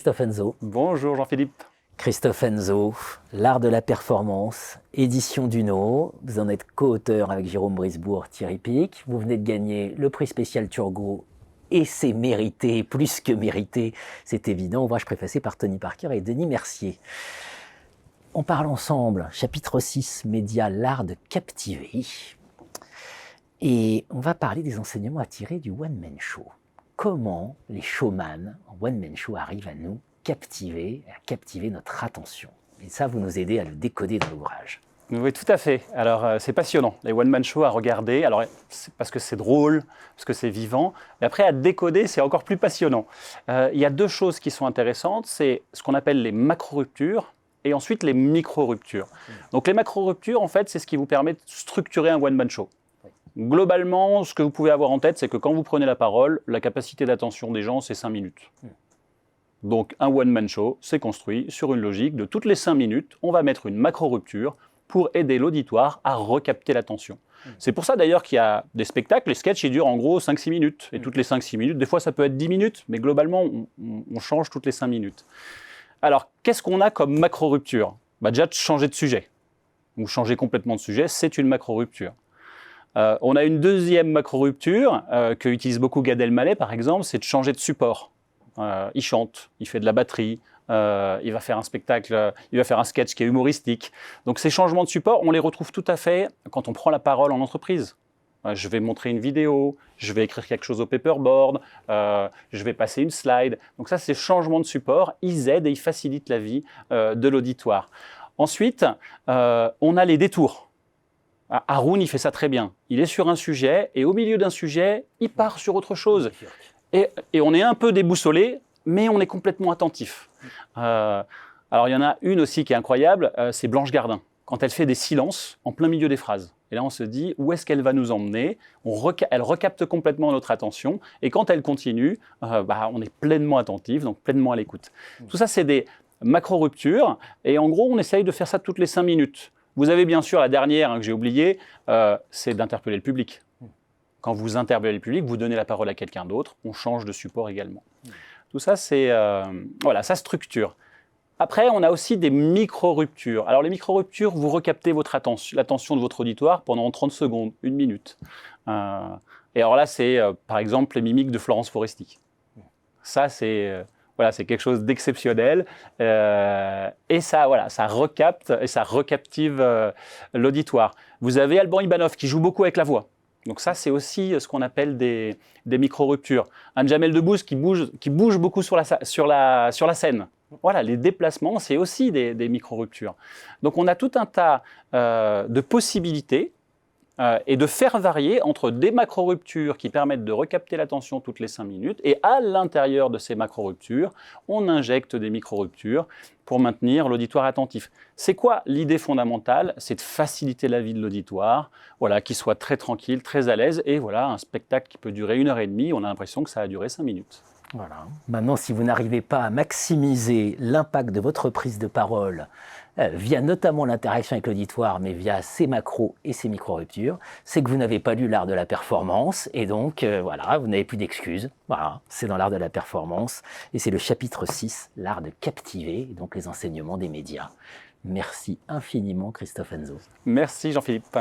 Christophe Enzo. Bonjour Jean-Philippe. Christophe Enzo, l'art de la performance, édition Duno. Vous en êtes co-auteur avec Jérôme Brisbourg, Thierry Pic. Vous venez de gagner le prix spécial Turgot et c'est mérité, plus que mérité, c'est évident. Ouvrage préfacé par Tony Parker et Denis Mercier. On parle ensemble, chapitre 6, Média, l'art de captiver. Et on va parler des enseignements à tirer du one-man show. Comment les showman en one-man show arrivent à nous captiver, à captiver notre attention. Et ça, vous nous aidez à le décoder dans l'ouvrage. Oui, tout à fait. Alors, c'est passionnant, les one-man shows à regarder. Alors, c'est parce que c'est drôle, parce que c'est vivant. Mais après, à décoder, c'est encore plus passionnant. Il y a deux choses qui sont intéressantes. C'est ce qu'on appelle les macro-ruptures et ensuite les micro-ruptures. Donc, les macro-ruptures, en fait, c'est ce qui vous permet de structurer un one-man show. Globalement, ce que vous pouvez avoir en tête, c'est que quand vous prenez la parole, la capacité d'attention des gens, c'est 5 minutes. Donc, un one-man show, c'est construit sur une logique de toutes les 5 minutes, on va mettre une macro-rupture pour aider l'auditoire à recapter l'attention. C'est pour ça d'ailleurs qu'il y a des spectacles, les sketchs, ils durent en gros 5-6 minutes. Et toutes les 5-6 minutes, des fois ça peut être 10 minutes, mais globalement, on change toutes les 5 minutes. Alors, qu'est-ce qu'on a comme macro-rupture ? Déjà, de changer de sujet. Ou changer complètement de sujet, c'est une macro-rupture. On a une deuxième macro-rupture que utilise beaucoup Gad Elmaleh, par exemple, c'est de changer de support. Il chante, il fait de la batterie, il va faire un spectacle, il va faire un sketch qui est humoristique. Donc ces changements de support, on les retrouve tout à fait quand on prend la parole en entreprise. Je vais montrer une vidéo, je vais écrire quelque chose au paperboard, je vais passer une slide. Donc ça, ces changements de support, ils aident et ils facilitent la vie de l'auditoire. Ensuite, on a les détours. Haroun, il fait ça très bien. Il est sur un sujet et au milieu d'un sujet, il part sur autre chose. Et on est un peu déboussolé, mais on est complètement attentif. Alors, il y en a une aussi qui est incroyable, c'est Blanche Gardin, quand elle fait des silences en plein milieu des phrases. Et là, on se dit, où est-ce qu'elle va nous emmener ? Elle recapte complètement notre attention. Et quand elle continue, on est pleinement attentif, donc pleinement à l'écoute. Tout ça, c'est des macro-ruptures. Et en gros, on essaye de faire ça toutes les 5 minutes. Vous avez bien sûr la dernière que j'ai oubliée, c'est d'interpeller le public. Quand vous interpellez le public, vous donnez la parole à quelqu'un d'autre, on change de support également. Tout ça, c'est voilà, ça structure. Après, on a aussi des micro-ruptures. Alors, les micro-ruptures, vous recaptez l'attention de votre auditoire pendant 30 secondes, 1 minute. Et alors là, c'est par exemple les mimiques de Florence Foresti. Ça, c'est voilà, c'est quelque chose d'exceptionnel. Et ça, voilà, ça recapte et ça recaptive l'auditoire. Vous avez Alban Ibanov qui joue beaucoup avec la voix. Donc ça, c'est aussi ce qu'on appelle des micro-ruptures. Un Jamel Debbouze qui bouge beaucoup sur la scène. Voilà, les déplacements, c'est aussi des micro-ruptures. Donc on a tout un tas de possibilités et de faire varier entre des macro-ruptures qui permettent de recapter l'attention toutes les 5 minutes et à l'intérieur de ces macro-ruptures, on injecte des micro-ruptures pour maintenir l'auditoire attentif. C'est quoi l'idée fondamentale ? C'est de faciliter la vie de l'auditoire, voilà, qu'il soit très tranquille, très à l'aise et voilà, un spectacle qui peut durer 1h30, on a l'impression que ça a duré 5 minutes. Voilà. Maintenant, si vous n'arrivez pas à maximiser l'impact de votre prise de parole via notamment l'interaction avec l'auditoire, mais via ces macros et ces micro-ruptures, c'est que vous n'avez pas lu l'art de la performance et donc voilà, vous n'avez plus d'excuses. Voilà, c'est dans l'art de la performance et c'est le chapitre 6, l'art de captiver, et donc les enseignements des médias. Merci infiniment Christophe Enzo. Merci Jean-Philippe.